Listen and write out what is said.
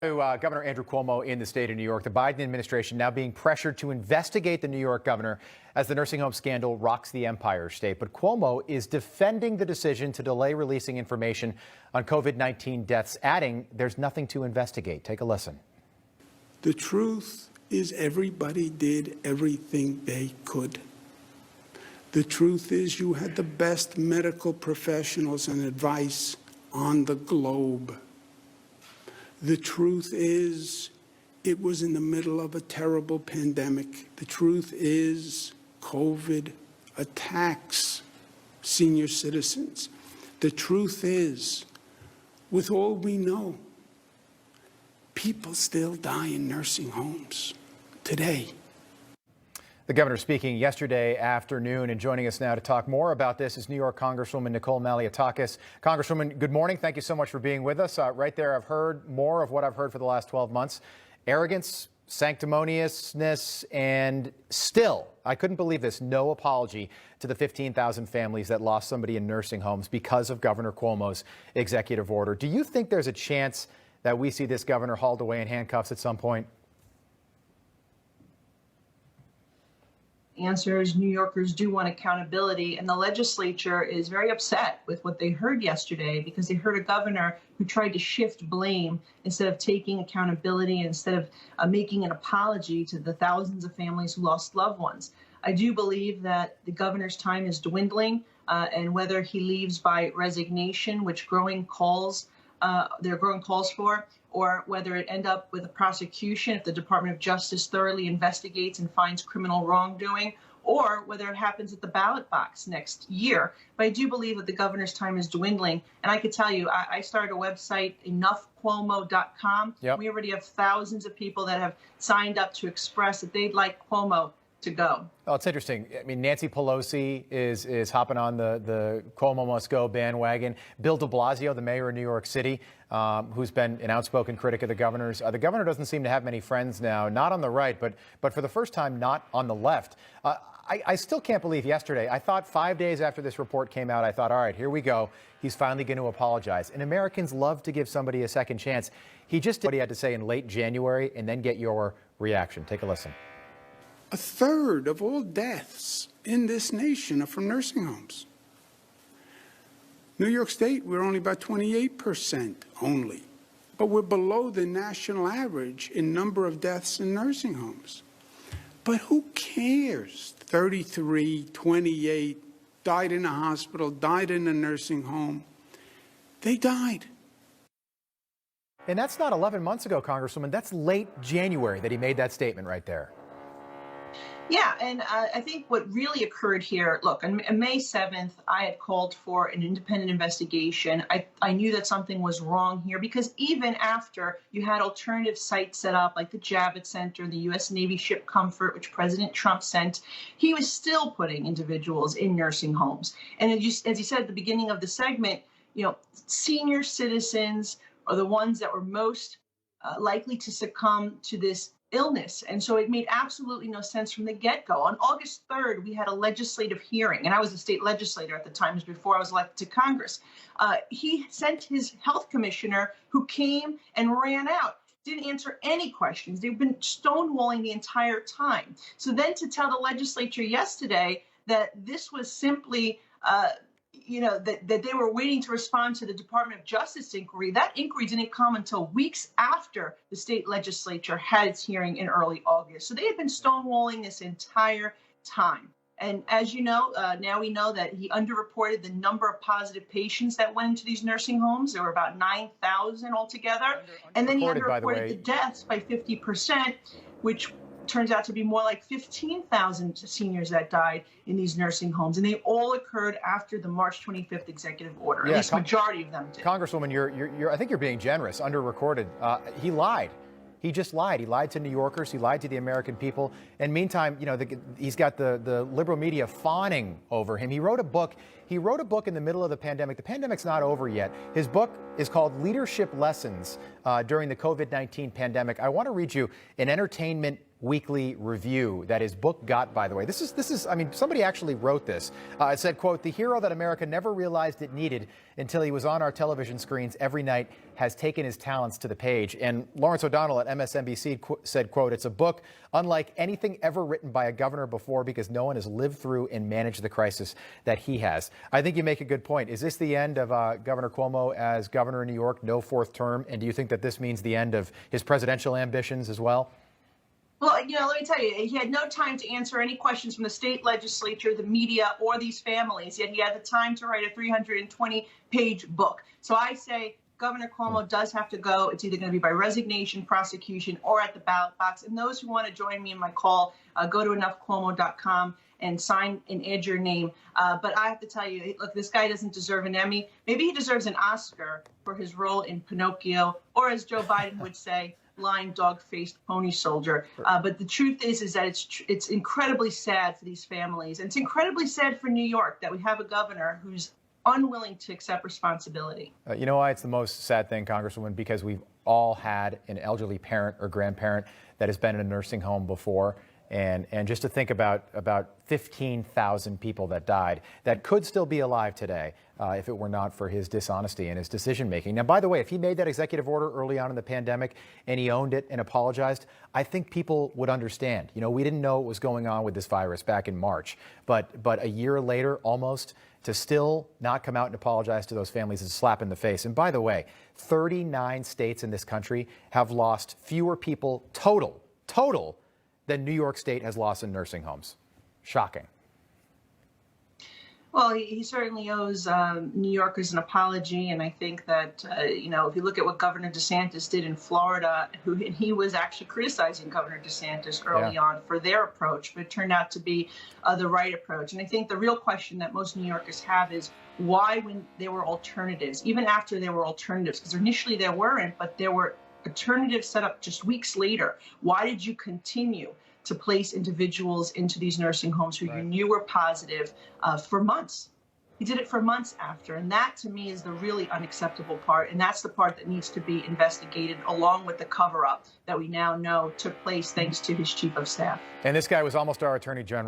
Governor Andrew Cuomo in the state of New York. The Biden administration now being pressured to investigate the New York governor as the nursing home scandal rocks the Empire State. But Cuomo is defending the decision to delay releasing information on COVID-19 deaths, adding there's nothing to investigate. Take a listen. The truth is everybody did everything they could. The truth is you had the best medical professionals and advice on the globe. The truth is, it was in the middle of a terrible pandemic. The truth is, COVID attacks senior citizens. The truth is, with all we know, people still die in nursing homes today. The governor speaking yesterday afternoon, and joining us now to talk more about this is New York Congresswoman Nicole Malliotakis. Congresswoman, good morning. Thank you so much for being with us. Right there, I've heard more of what I've heard for the last 12 months. Arrogance, sanctimoniousness, and still, I couldn't believe this, no apology to the 15,000 families that lost somebody in nursing homes because of Governor Cuomo's executive order. Do you think there's a chance that we see this governor hauled away in handcuffs at some point? Answer is New Yorkers do want accountability, and the legislature is very upset with what they heard yesterday because they heard a governor who tried to shift blame instead of taking accountability, instead of making an apology to the thousands of families who lost loved ones. I do believe that the governor's time is dwindling, and whether he leaves by resignation, which there are growing calls for, or whether it end up with a prosecution if the Department of Justice thoroughly investigates and finds criminal wrongdoing, or whether it happens at the ballot box next year. But I do believe that the governor's time is dwindling. And I could tell you, I started a website, enoughcuomo.com. Yep. We already have thousands of people that have signed up to express that they'd like Cuomo to go. Oh, it's interesting. I mean, Nancy Pelosi is hopping on the Cuomo must go bandwagon. Bill de Blasio, the mayor of New York City, who's been an outspoken critic of the governor's. The governor doesn't seem to have many friends now, not on the right, but for the first time, not on the left. I still can't believe yesterday. I thought 5 days after this report came out, I thought, all right, here we go. He's finally going to apologize. And Americans love to give somebody a second chance. He just did what he had to say in late January, and then get your reaction. Take a listen. A third of all deaths in this nation are from nursing homes. New York State, we're only about 28% only, but we're below the national average in number of deaths in nursing homes. But who cares? 33, 28, died in a hospital, died in a nursing home. They died. And that's not 11 months ago, Congresswoman. That's late January that he made that statement right there. Yeah, and I think what really occurred here, look, on May 7th, I had called for an independent investigation. I knew that something was wrong here because even after you had alternative sites set up like the Javits Center, the U.S. Navy ship Comfort, which President Trump sent, he was still putting individuals in nursing homes. And as he said at the beginning of the segment, senior citizens are the ones that were most likely to succumb to this illness. And so it made absolutely no sense from the get-go. On August 3rd, we had a legislative hearing, and I was a state legislator at the time, before I was elected to Congress. He sent his health commissioner, who came and ran out, didn't answer any questions. They've been stonewalling the entire time. So then to tell the legislature yesterday that this was simply that they were waiting to respond to the Department of Justice inquiry. That inquiry didn't come until weeks after the state legislature had its hearing in early August. So they had been stonewalling this entire time. And as you know, now we know that he underreported the number of positive patients that went into these nursing homes. There were about 9,000 altogether. And then he underreported the deaths by 50%, which turns out to be more like 15,000 seniors that died in these nursing homes. And they all occurred after the March 25th executive order. At least majority of them did. Congresswoman, I think you're being generous, underrecorded. He lied. He just lied. He lied to New Yorkers. He lied to the American people. And meantime, he's got the liberal media fawning over him. He wrote a book. In the middle of the pandemic. The pandemic's not over yet. His book is called Leadership Lessons During the COVID-19 Pandemic. I want to read you an entertainment Weekly Review that his book got, by the way. This is, I mean, somebody actually wrote this. It said, quote, "The hero that America never realized it needed until he was on our television screens every night has taken his talents to the page." And Lawrence O'Donnell at MSNBC said, quote, "It's a book unlike anything ever written by a governor before because no one has lived through and managed the crisis that he has." I think you make a good point. Is this the end of Governor Cuomo as governor in New York, no fourth term? And do you think that this means the end of his presidential ambitions as well? Well, let me tell you, he had no time to answer any questions from the state legislature, the media, or these families, yet he had the time to write a 320-page book. So I say Governor Cuomo does have to go. It's either going to be by resignation, prosecution, or at the ballot box. And those who want to join me in my call, go to enoughcuomo.com and sign and add your name. But I have to tell you, look, this guy doesn't deserve an Emmy. Maybe he deserves an Oscar for his role in Pinocchio, or as Joe Biden would say, lying dog-faced pony soldier. But the truth is that it's incredibly sad for these families. And it's incredibly sad for New York that we have a governor who's unwilling to accept responsibility. You know why it's the most sad thing, Congresswoman? Because we've all had an elderly parent or grandparent that has been in a nursing home before. And just to think about 15,000 people that died that could still be alive today if it were not for his dishonesty and his decision making. Now, by the way, if he made that executive order early on in the pandemic and he owned it and apologized, I think people would understand. You know, we didn't know what was going on with this virus back in March, but a year later, almost, to still not come out and apologize to those families is a slap in the face. And by the way, 39 states in this country have lost fewer people total than New York State has lost in nursing homes. Shocking. Well, he certainly owes New Yorkers an apology, and I think that, if you look at what Governor DeSantis did in Florida, he was actually criticizing Governor DeSantis early on for their approach, but it turned out to be the right approach. And I think the real question that most New Yorkers have is why, when there were alternatives, even after there were alternatives, because initially there weren't, but there were alternatives set up just weeks later, why did you continue to place individuals into these nursing homes who you knew were positive for months? He did it for months after. And that, to me, is the really unacceptable part. And that's the part that needs to be investigated, along with the cover-up that we now know took place thanks to his chief of staff. And this guy was almost our attorney general.